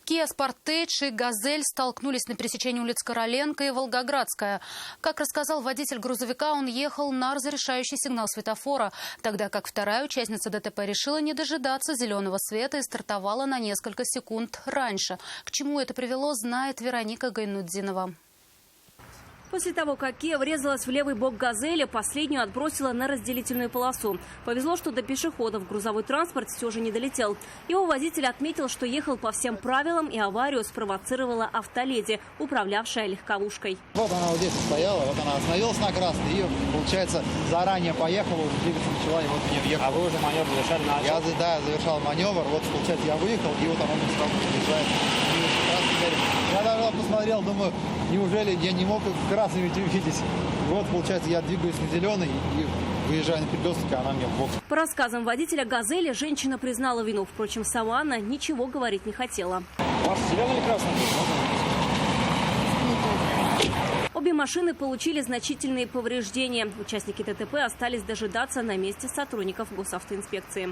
Kia Sportage и «Газель» столкнулись на пересечении улиц Короленко и Волгоградская. Как рассказал водитель грузовика, он ехал на разрешающий сигнал светофора, тогда как вторая участница ДТП решила не дожидаться зеленого света и стартовала на несколько секунд раньше. К чему это привело, знает Вероника Гайнутдинова. После того, как Kia врезалась в левый бок «Газели», последнюю отбросила на разделительную полосу. Повезло, что до пешеходов грузовой транспорт все же не долетел. Его водитель отметил, что ехал по всем правилам, и аварию спровоцировала автоледи, управлявшая легковушкой. Вот она вот здесь стояла, вот она остановилась на красный и, получается, заранее поехала, уже двигаться начала, и вот мне въехала. А вы уже маневр завершали? Я завершал маневр, вот, получается, я выехал, и вот она мне стала приезжать. Я даже посмотрел, думаю, неужели я не мог красный ведь увидеть? Вот, получается, я двигаюсь на зеленый и выезжаю на перекресток, а она мне в бок. По рассказам водителя «Газели», женщина признала вину. Впрочем, сама она ничего говорить не хотела. У вас зеленый или красный? Обе машины получили значительные повреждения. Участники ДТП остались дожидаться на месте сотрудников госавтоинспекции.